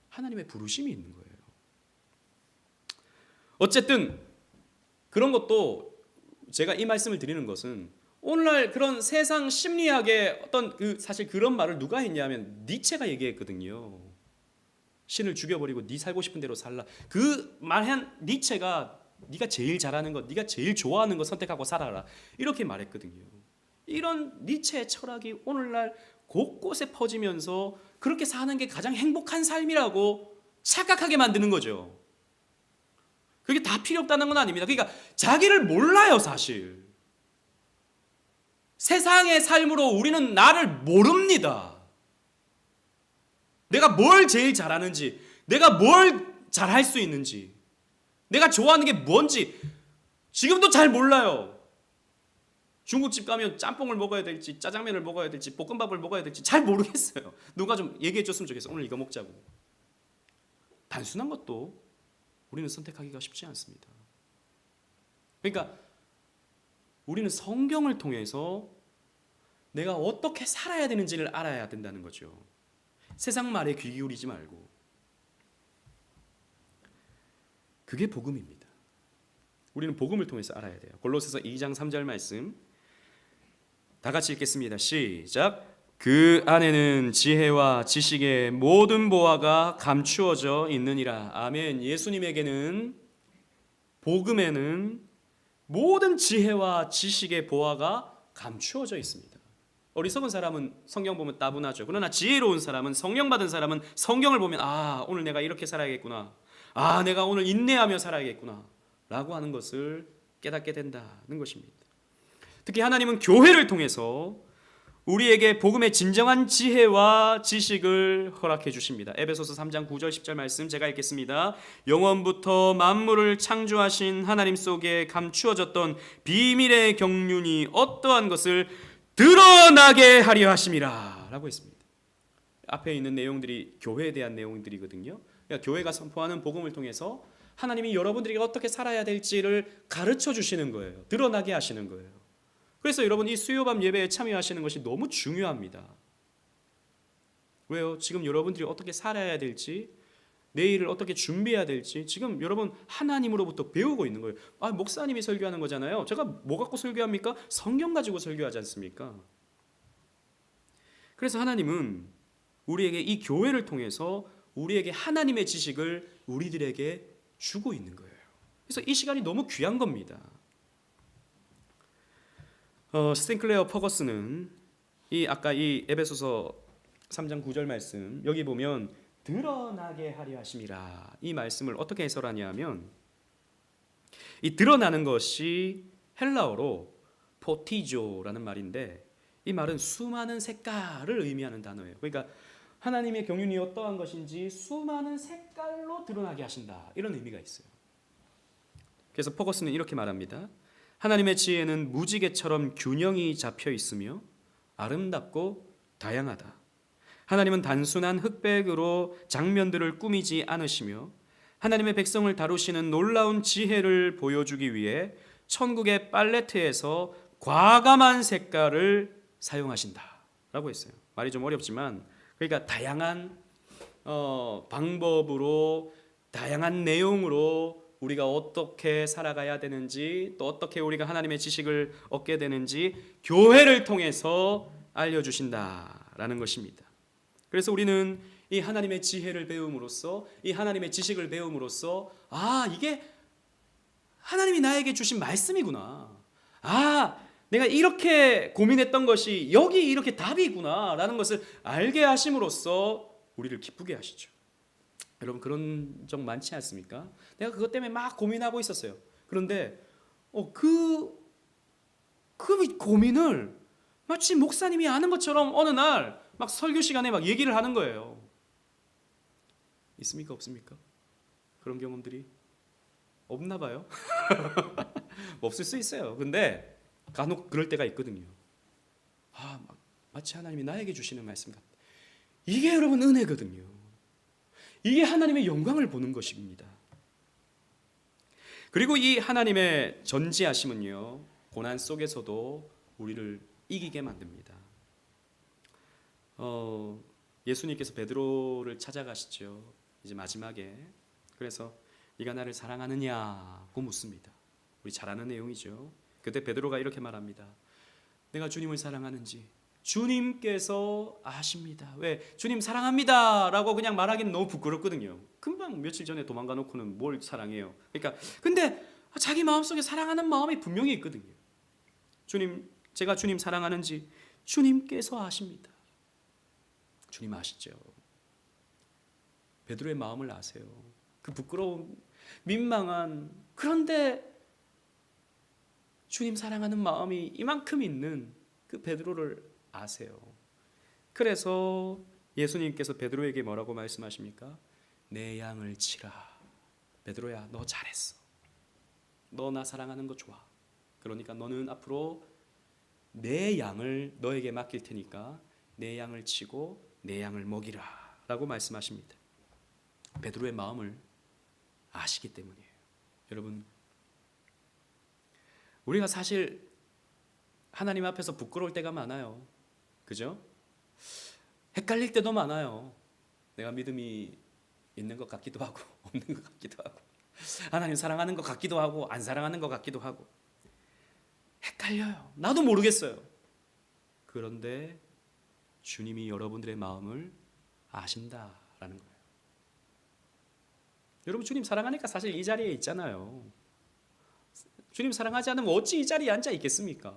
하나님의 부르심이 있는 거예요. 어쨌든 그런 것도, 제가 이 말씀을 드리는 것은, 오늘날 그런 세상 심리학의 어떤 사실 그런 말을 누가 했냐면 니체가 얘기했거든요. 신을 죽여버리고 네 살고 싶은 대로 살라. 그 말한 니체가 네가 제일 잘하는 것, 네가 제일 좋아하는 것 선택하고 살아라, 이렇게 말했거든요. 이런 니체의 철학이 오늘날 곳곳에 퍼지면서 그렇게 사는 게 가장 행복한 삶이라고 착각하게 만드는 거죠. 그게 다 필요 없다는 건 아닙니다. 그러니까 자기를 몰라요, 사실. 세상의 삶으로 우리는 나를 모릅니다. 내가 뭘 제일 잘하는지, 내가 뭘 잘할 수 있는지, 내가 좋아하는 게 뭔지 지금도 잘 몰라요. 중국집 가면 짬뽕을 먹어야 될지, 짜장면을 먹어야 될지, 볶음밥을 먹어야 될지 잘 모르겠어요. 누가 좀 얘기해 줬으면 좋겠어요. 오늘 이거 먹자고. 단순한 것도 우리는 선택하기가 쉽지 않습니다. 그러니까 우리는 성경을 통해서 내가 어떻게 살아야 되는지를 알아야 된다는 거죠. 세상 말에 귀 기울이지 말고. 그게 복음입니다. 우리는 복음을 통해서 알아야 돼요. 골로새서 2장 3절 말씀 다 같이 읽겠습니다. 시작. 그 안에는 지혜와 지식의 모든 보화가 감추어져 있느니라. 아멘. 예수님에게는, 복음에는 모든 지혜와 지식의 보화가 감추어져 있습니다. 어리석은 사람은 성경 보면 따분하죠. 그러나 지혜로운 사람은, 성령 받은 사람은 성경을 보면, 오늘 내가 이렇게 살아야겠구나, 내가 오늘 인내하며 살아야겠구나 라고 하는 것을 깨닫게 된다는 것입니다. 특히 하나님은 교회를 통해서 우리에게 복음의 진정한 지혜와 지식을 허락해 주십니다. 에베소서 3장 9절 10절 말씀 제가 읽겠습니다. 영원부터 만물을 창조하신 하나님 속에 감추어졌던 비밀의 경륜이 어떠한 것을 드러나게 하려 하심이라 라고 했습니다. 앞에 있는 내용들이 교회에 대한 내용들이거든요. 그러니까 교회가 선포하는 복음을 통해서 하나님이 여러분들이 어떻게 살아야 될지를 가르쳐 주시는 거예요. 드러나게 하시는 거예요. 그래서 여러분, 이 수요밤 예배에 참여하시는 것이 너무 중요합니다. 왜요? 지금 여러분들이 어떻게 살아야 될지, 내일을 어떻게 준비해야 될지 지금 여러분 하나님으로부터 배우고 있는 거예요. 목사님이 설교하는 거잖아요. 제가 뭐 갖고 설교합니까? 성경 가지고 설교하지 않습니까? 그래서 하나님은 우리에게 이 교회를 통해서 우리에게 하나님의 지식을 우리들에게 주고 있는 거예요. 그래서 이 시간이 너무 귀한 겁니다. 스탠클레어 퍼거슨은 아까 이 에베소서 3장 9절 말씀, 여기 보면 드러나게 하려 하심이라, 이 말씀을 어떻게 해설하냐면, 이 드러나는 것이 헬라어로 포티조라는 말인데, 이 말은 수많은 색깔을 의미하는 단어예요. 그러니까 하나님의 경륜이 어떠한 것인지 수많은 색깔로 드러나게 하신다. 이런 의미가 있어요. 그래서 포커스는 이렇게 말합니다. 하나님의 지혜는 무지개처럼 균형이 잡혀 있으며 아름답고 다양하다. 하나님은 단순한 흑백으로 장면들을 꾸미지 않으시며 하나님의 백성을 다루시는 놀라운 지혜를 보여주기 위해 천국의 팔레트에서 과감한 색깔을 사용하신다라고 했어요. 말이 좀 어렵지만 그러니까 다양한 방법으로 다양한 내용으로 우리가 어떻게 살아가야 되는지 또 어떻게 우리가 하나님의 지식을 얻게 되는지 교회를 통해서 알려주신다라는 것입니다. 그래서 우리는 이 하나님의 지혜를 배움으로써 이 하나님의 지식을 배움으로써 이게 하나님이 나에게 주신 말씀이구나. 내가 이렇게 고민했던 것이 여기 이렇게 답이 있구나 라는 것을 알게 하심으로써 우리를 기쁘게 하시죠. 여러분 그런 적 많지 않습니까? 내가 그것 때문에 막 고민하고 있었어요. 그런데 그 고민을 마치 목사님이 아는 것처럼 어느 날 막 설교 시간에 막 얘기를 하는 거예요. 있습니까? 없습니까? 그런 경험들이 없나 봐요. 없을 수 있어요. 근데 간혹 그럴 때가 있거든요. 마치 하나님이 나에게 주시는 말씀 같다. 이게 여러분 은혜거든요. 이게 하나님의 영광을 보는 것입니다. 그리고 이 하나님의 전지하심은요, 고난 속에서도 우리를 이기게 만듭니다. 예수님께서 베드로를 찾아가시죠. 이제 마지막에. 그래서 네가 나를 사랑하느냐고 묻습니다. 우리 잘 아는 내용이죠. 그때 베드로가 이렇게 말합니다. 내가 주님을 사랑하는지 주님께서 아십니다. 왜? 주님 사랑합니다 라고 그냥 말하기는 너무 부끄럽거든요. 금방 며칠 전에 도망가 놓고는 뭘 사랑해요. 그러니까 근데 자기 마음속에 사랑하는 마음이 분명히 있거든요. 주님, 제가 주님 사랑하는지 주님께서 아십니다. 주님 아시죠? 베드로의 마음을 아세요. 그 부끄러운 민망한 그런데 주님 사랑하는 마음이 이만큼 있는 그 베드로를 아세요. 그래서 예수님께서 베드로에게 뭐라고 말씀하십니까? 내 양을 치라. 베드로야, 너 잘했어. 너 나 사랑하는 거 좋아. 그러니까 너는 앞으로 내 양을 너에게 맡길 테니까 내 양을 치고 내 양을 먹이라 라고 말씀하십니다. 베드로의 마음을 아시기 때문이에요. 여러분, 우리가 사실 하나님 앞에서 부끄러울 때가 많아요. 그죠? 헷갈릴 때도 많아요. 내가 믿음이 있는 것 같기도 하고 없는 것 같기도 하고 하나님 사랑하는 것 같기도 하고 안 사랑하는 것 같기도 하고 헷갈려요. 나도 모르겠어요. 그런데 주님이 여러분들의 마음을 아신다라는 거예요. 여러분 주님 사랑하니까 사실 이 자리에 있잖아요. 주님 사랑하지 않으면 어찌 이 자리에 앉아 있겠습니까?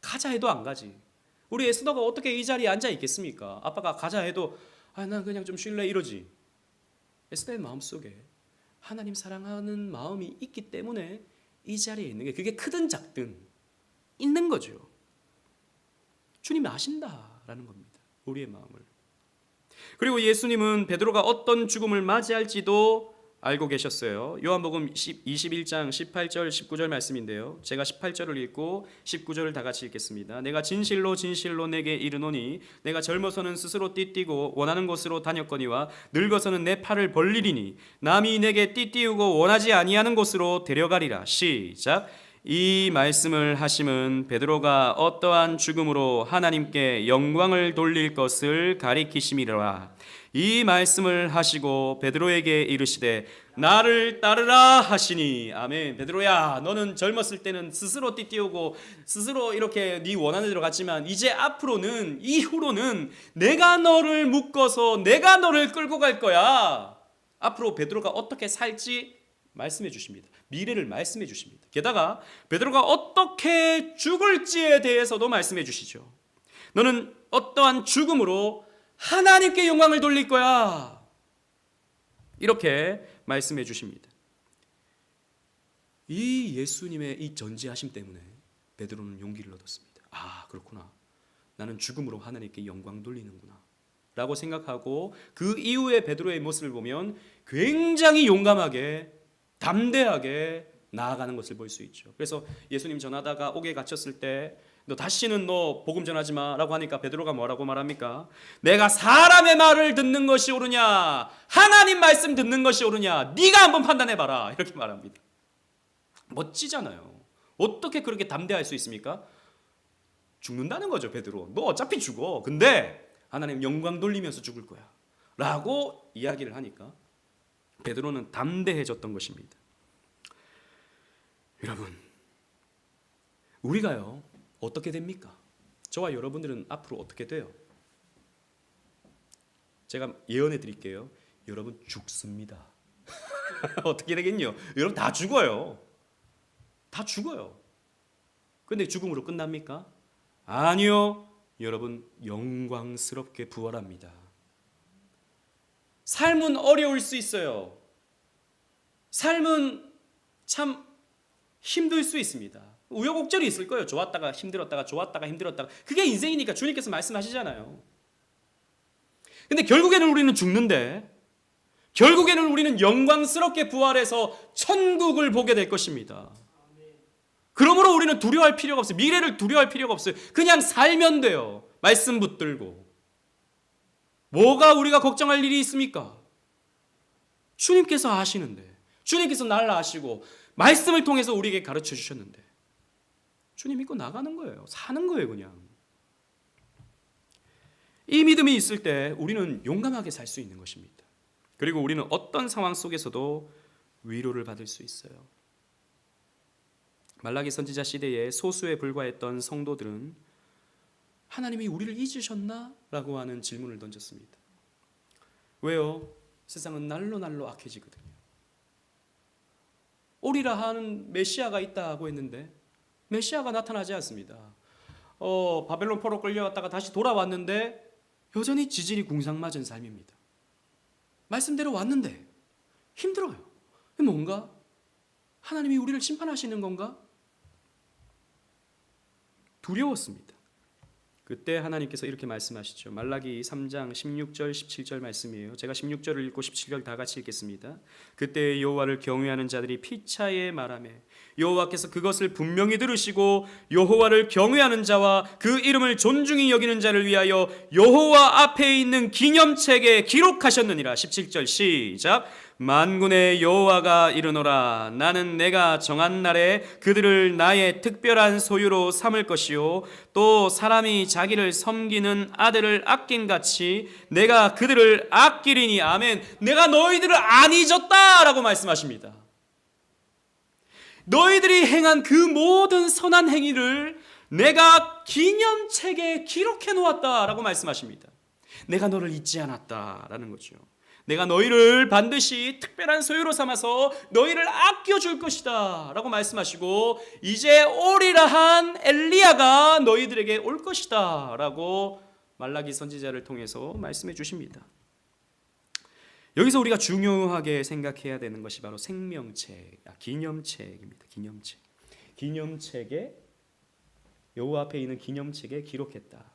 가자 해도 안 가지. 우리 에스더가 어떻게 이 자리에 앉아 있겠습니까? 아빠가 가자 해도 난 그냥 좀 쉴래 이러지. 에스더의 마음속에 하나님 사랑하는 마음이 있기 때문에 이 자리에 있는 게 그게 크든 작든 있는 거죠. 주님이 아신다라는 겁니다. 우리의 마음을. 그리고 예수님은 베드로가 어떤 죽음을 맞이할지도 알고 계셨어요. 요한복음 21장 18절 19절 말씀인데요. 제가 18절을 읽고 19절을 다 같이 읽겠습니다. 내가 진실로 진실로 내게 이르노니 내가 젊어서는 스스로 띠띠고 원하는 곳으로 다녔거니와 늙어서는 내 팔을 벌리리니 남이 내게 띠띠우고 원하지 아니하는 곳으로 데려가리라. 시작. 이 말씀을 하심은 베드로가 어떠한 죽음으로 하나님께 영광을 돌릴 것을 가리키심이라. 이 말씀을 하시고 베드로에게 이르시되 나를 따르라 하시니. 아멘. 베드로야, 너는 젊었을 때는 스스로 띠띠우고 스스로 이렇게 네 원하는 대로 갔지만 이제 앞으로는 이후로는 내가 너를 묶어서 내가 너를 끌고 갈 거야. 앞으로 베드로가 어떻게 살지 말씀해 주십니다. 미래를 말씀해 주십니다. 게다가 베드로가 어떻게 죽을지에 대해서도 말씀해 주시죠. 너는 어떠한 죽음으로 하나님께 영광을 돌릴 거야. 이렇게 말씀해 주십니다. 이 예수님의 이 전지하심 때문에 베드로는 용기를 얻었습니다. 그렇구나. 나는 죽음으로 하나님께 영광 돌리는구나. 라고 생각하고 그 이후에 베드로의 모습을 보면 굉장히 용감하게 담대하게 나아가는 것을 볼 수 있죠. 그래서 예수님 전하다가 옥에 갇혔을 때 너 다시는 너 복음 전하지 마라고 하니까 베드로가 뭐라고 말합니까? 내가 사람의 말을 듣는 것이 옳으냐 하나님 말씀 듣는 것이 옳으냐 네가 한번 판단해봐라 이렇게 말합니다. 멋지잖아요. 어떻게 그렇게 담대할 수 있습니까? 죽는다는 거죠. 베드로 너 어차피 죽어. 근데 하나님 영광 돌리면서 죽을 거야 라고 이야기를 하니까 베드로는 담대해졌던 것입니다. 여러분, 우리가요 어떻게 됩니까? 저와 여러분들은 앞으로 어떻게 돼요? 제가 예언해 드릴게요. 여러분 죽습니다. 어떻게 되겠냐? 여러분 다 죽어요. 다 죽어요. 근데 죽음으로 끝납니까? 아니요. 여러분 영광스럽게 부활합니다. 삶은 어려울 수 있어요. 삶은 참 힘들 수 있습니다. 우여곡절이 있을 거예요. 좋았다가 힘들었다가 좋았다가 힘들었다가. 그게 인생이니까 주님께서 말씀하시잖아요. 근데 결국에는 우리는 죽는데 결국에는 우리는 영광스럽게 부활해서 천국을 보게 될 것입니다. 그러므로 우리는 두려워할 필요가 없어요. 미래를 두려워할 필요가 없어요. 그냥 살면 돼요. 말씀 붙들고. 뭐가 우리가 걱정할 일이 있습니까? 주님께서 아시는데, 주님께서 날 아시고 말씀을 통해서 우리에게 가르쳐 주셨는데 주님 믿고 나가는 거예요. 사는 거예요 그냥. 이 믿음이 있을 때 우리는 용감하게 살 수 있는 것입니다. 그리고 우리는 어떤 상황 속에서도 위로를 받을 수 있어요. 말라기 선지자 시대에 소수에 불과했던 성도들은 하나님이 우리를 잊으셨나? 라고 하는 질문을 던졌습니다. 왜요? 세상은 날로 날로 악해지거든요. 오리라 하는 메시아가 있다고 했는데 메시아가 나타나지 않습니다. 바벨론 포로 끌려갔다가 다시 돌아왔는데 여전히 지질이 궁상맞은 삶입니다. 말씀대로 왔는데 힘들어요. 뭔가? 하나님이 우리를 심판하시는 건가? 두려웠습니다. 그때 하나님께서 이렇게 말씀하시죠. 말라기 3장 16절 17절 말씀이에요. 제가 16절을 읽고 17절 다 같이 읽겠습니다. 그때 여호와를 경외하는 자들이 피차에 말하매 여호와께서 그것을 분명히 들으시고 여호와를 경외하는 자와 그 이름을 존중히 여기는 자를 위하여 여호와 앞에 있는 기념책에 기록하셨느니라. 17절 시작. 만군의 여호와가 이르노라. 나는 내가 정한 날에 그들을 나의 특별한 소유로 삼을 것이요 또 사람이 자기를 섬기는 아들을 아낀 같이 내가 그들을 아끼리니. 아멘. 내가 너희들을 안 잊었다라고 말씀하십니다. 너희들이 행한 그 모든 선한 행위를 내가 기념책에 기록해 놓았다라고 말씀하십니다. 내가 너를 잊지 않았다라는 거죠. 내가 너희를 반드시 특별한 소유로 삼아서 너희를 아껴줄 것이다 라고 말씀하시고 이제 오리라 한 엘리야가 너희들에게 올 것이다 라고 말라기 선지자를 통해서 말씀해 주십니다. 여기서 우리가 중요하게 생각해야 되는 것이 바로 생명책, 기념책입니다. 기념책에 여호와 앞에 있는 기념책에 기록했다.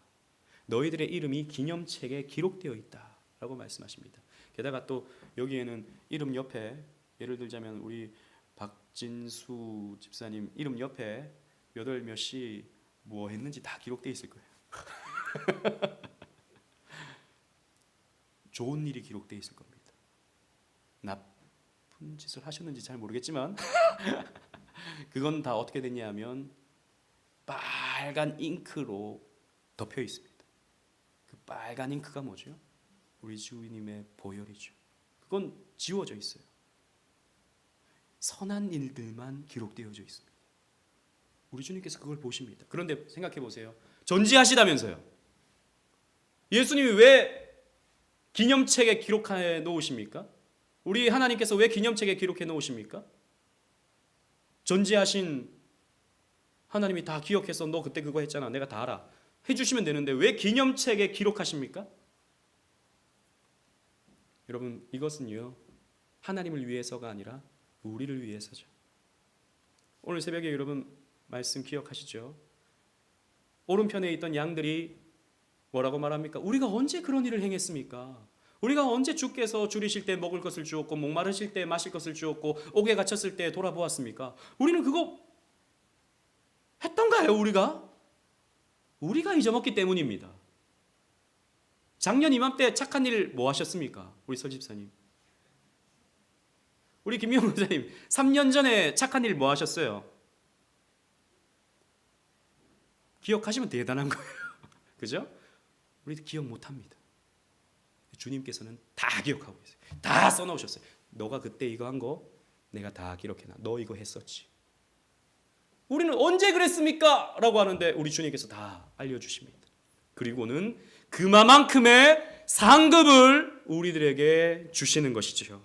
너희들의 이름이 기념책에 기록되어 있다 라고 말씀하십니다. 게다가 또 여기에는 이름 옆에 예를 들자면 우리 박진수 집사님 이름 옆에 몇 월 몇 시 뭐 했는지 다 기록되어 있을 거예요. 좋은 일이 기록되어 있을 겁니다. 나쁜 짓을 하셨는지 잘 모르겠지만 그건 다 어떻게 됐냐 하면 빨간 잉크로 덮여 있습니다. 그 빨간 잉크가 뭐죠? 우리 주님의 보혈이죠. 그건 지워져 있어요. 선한 일들만 기록되어져 있습니다. 우리 주님께서 그걸 보십니다. 그런데 생각해 보세요. 전지하시다면서요. 예수님이 왜 기념책에 기록해 놓으십니까? 우리 하나님께서 왜 기념책에 기록해 놓으십니까? 전지하신 하나님이 다 기억해서 너 그때 그거 했잖아. 내가 다 알아. 해주시면 되는데 왜 기념책에 기록하십니까? 여러분 이것은요 하나님을 위해서가 아니라 우리를 위해서죠. 오늘 새벽에 여러분 말씀 기억하시죠? 오른편에 있던 양들이 뭐라고 말합니까? 우리가 언제 그런 일을 행했습니까? 우리가 언제 주께서 줄이실 때 먹을 것을 주었고 목마르실 때 마실 것을 주었고 옥에 갇혔을 때 돌아보았습니까? 우리는 그거 했던가요? 우리가 잊어먹기 때문입니다. 작년 이맘때 착한 일 뭐 하셨습니까? 우리 설집사님, 우리 김명훈 목사님 3년 전에 착한 일 뭐 하셨어요? 기억하시면 대단한 거예요. 그죠? 우리도 기억 못합니다. 주님께서는 다 기억하고 있어요. 다 써놓으셨어요. 너가 그때 이거 한 거 내가 다 기록해놔. 너 이거 했었지. 우리는 언제 그랬습니까? 라고 하는데 우리 주님께서 다 알려주십니다. 그리고는 그만큼의 상급을 우리들에게 주시는 것이죠.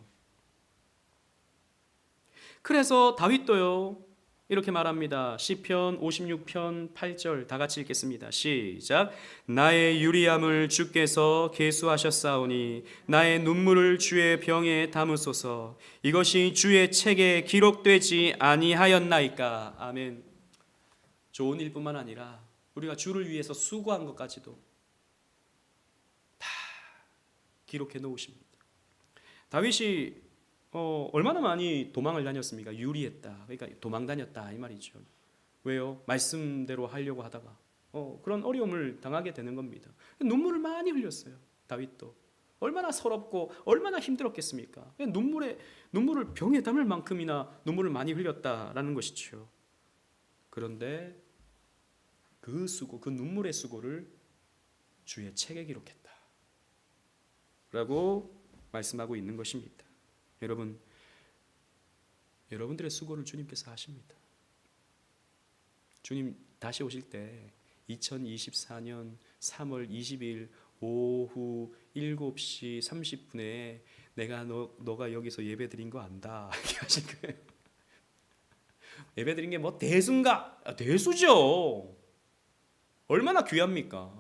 그래서 다윗도요 이렇게 말합니다. 시편 56편 8절 다 같이 읽겠습니다. 시작. 나의 유리함을 주께서 계수하셨사오니 나의 눈물을 주의 병에 담으소서. 이것이 주의 책에 기록되지 아니하였나이까. 아멘. 좋은 일뿐만 아니라 우리가 주를 위해서 수고한 것까지도 다 기록해 놓으십니다. 다윗이 얼마나 많이 도망을 다녔습니까? 유리했다. 그러니까 도망 다녔다 이 말이죠. 왜요? 말씀대로 하려고 하다가 그런 어려움을 당하게 되는 겁니다. 눈물을 많이 흘렸어요. 다윗도 얼마나 서럽고 얼마나 힘들었겠습니까? 눈물을 병에 담을 만큼이나 눈물을 많이 흘렸다라는 것이죠. 그런데 그 수고, 그 눈물의 수고를 주의 책에 기록했다라고 말씀하고 있는 것입니다. 여러분들의 수고를 주님께서 하십니다. 주님 다시 오실 때 2024년 3월 20일 오후 7시 30분에 내가 너가 여기서 예배 드린 거 안다 이렇게 하신 거예요. 예배 드린 게 뭐 대수인가? 대수죠. 얼마나 귀합니까?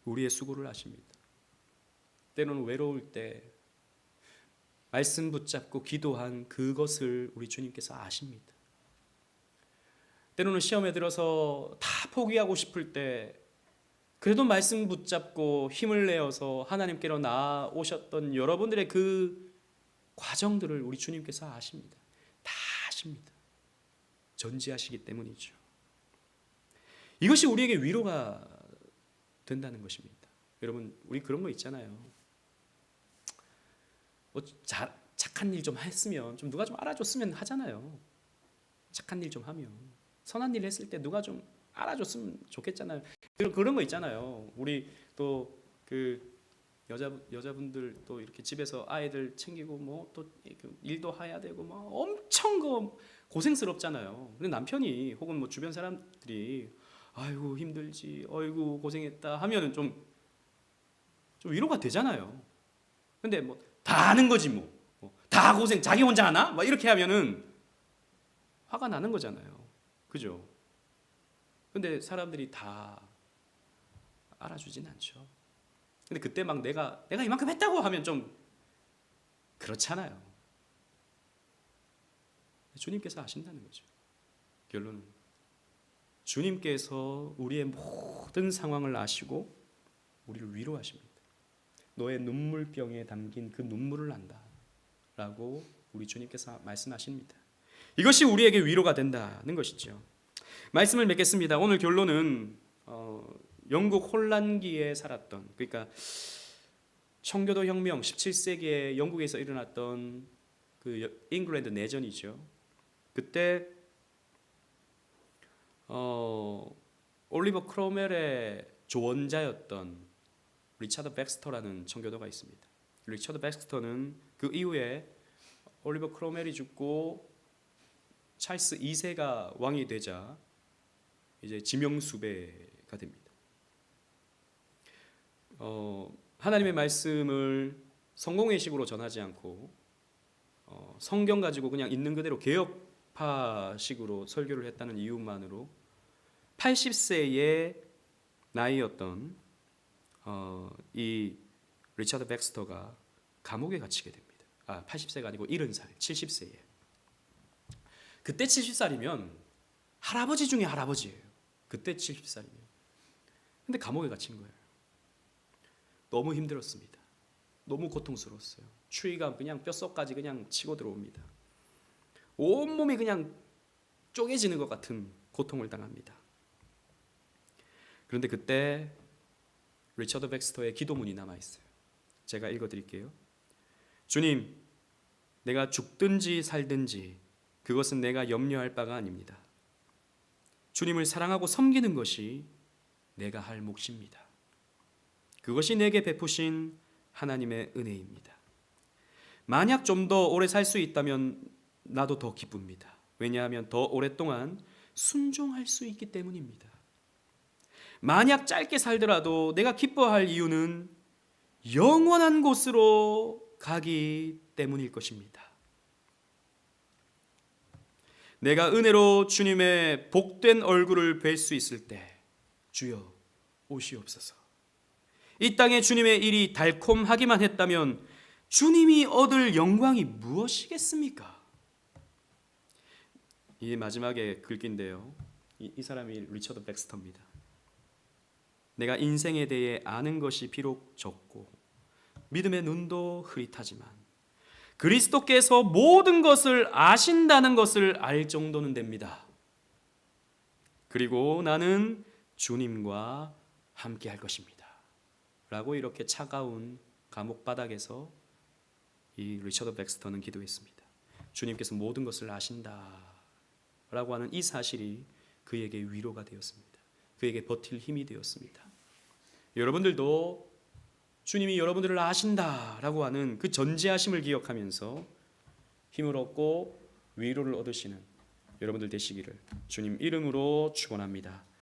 우리의 수고를 아십니다. 때로는 외로울 때 말씀 붙잡고 기도한 그것을 우리 주님께서 아십니다. 때로는 시험에 들어서 다 포기하고 싶을 때 그래도 말씀 붙잡고 힘을 내어서 하나님께로 나아오셨던 여러분들의 그 과정들을 우리 주님께서 아십니다. 다 아십니다. 전지하시기 때문이죠. 이것이 우리에게 위로가 된다는 것입니다. 여러분, 우리 그런 거 있잖아요. 착한 일 좀 했으면 좀 누가 좀 알아줬으면 하잖아요. 착한 일 좀 하면 선한 일 했을 때 누가 좀 알아줬으면 좋겠잖아요. 그런 거 있잖아요. 우리 또 그 여자분들 또 이렇게 집에서 아이들 챙기고 뭐 또 일도 해야 되고 뭐 엄청 고생스럽잖아요. 근데 남편이 혹은 뭐 주변 사람들이 아이고 힘들지, 아이고 고생했다 하면은 좀 위로가 되잖아요. 근데 뭐 다 하는 거지 뭐. 다 고생 자기 혼자 하나? 막 이렇게 하면은 화가 나는 거잖아요. 그죠? 근데 사람들이 다 알아주진 않죠. 근데 그때 막 내가 이만큼 했다고 하면 좀 그렇잖아요. 주님께서 아신다는 거죠. 결론은 주님께서 우리의 모든 상황을 아시고 우리를 위로하십니다. 너의 눈물병에 담긴 그 눈물을 안다 라고 우리 주님께서 말씀하십니다. 이것이 우리에게 위로가 된다는 것이죠. 말씀을 맺겠습니다. 오늘 결론은 영국 혼란기에 살았던, 그러니까 청교도 혁명 17세기에 영국에서 일어났던 그 잉글랜드 내전이죠. 그때 올리버 크로멜의 조언자였던 리차드 백스터라는 청교도가 있습니다. 리차드 백스터는 그 이후에 올리버 크로멜이 죽고 찰스 2세가 왕이 되자 이제 지명수배가 됩니다. 하나님의 말씀을 성공회식으로 전하지 않고 성경 가지고 그냥 있는 그대로 개혁파식으로 설교를 했다는 이유만으로 80세의 나이였던 이 리차드 백스터가 감옥에 갇히게 됩니다. 80세가 아니고 70살, 70세에. 그때 70살이면 할아버지 중에 할아버지예요. 그때 70살이면. 근데 감옥에 갇힌 거예요. 너무 힘들었습니다. 너무 고통스러웠어요. 추위가 그냥 뼛속까지 그냥 치고 들어옵니다. 온몸이 그냥 쪼개지는 것 같은 고통을 당합니다. 그런데 그때 리처드 백스터의 기도문이 남아있어요. 제가 읽어드릴게요. 주님, 내가 죽든지 살든지 그것은 내가 염려할 바가 아닙니다. 주님을 사랑하고 섬기는 것이 내가 할 몫입니다. 그것이 내게 베푸신 하나님의 은혜입니다. 만약 좀 더 오래 살 수 있다면 나도 더 기쁩니다. 왜냐하면 더 오랫동안 순종할 수 있기 때문입니다. 만약 짧게 살더라도 내가 기뻐할 이유는 영원한 곳으로 가기 때문일 것입니다. 내가 은혜로 주님의 복된 얼굴을 뵐 수 있을 때 주여 오시옵소서. 이 땅에 주님의 일이 달콤하기만 했다면 주님이 얻을 영광이 무엇이겠습니까? 이 마지막에 글귀인데요. 이 사람이 리처드 백스터입니다. 내가 인생에 대해 아는 것이 비록 적고 믿음의 눈도 흐릿하지만 그리스도께서 모든 것을 아신다는 것을 알 정도는 됩니다. 그리고 나는 주님과 함께 할 것입니다. 라고 이렇게 차가운 감옥 바닥에서 이 리처드 백스터는 기도했습니다. 주님께서 모든 것을 아신다 라고 하는 이 사실이 그에게 위로가 되었습니다. 그에게 버틸 힘이 되었습니다. 여러분들도 주님이 여러분들을 아신다 라고 하는 그 전지하심을 기억하면서 힘을 얻고 위로를 얻으시는 여러분들 되시기를 주님 이름으로 축원합니다.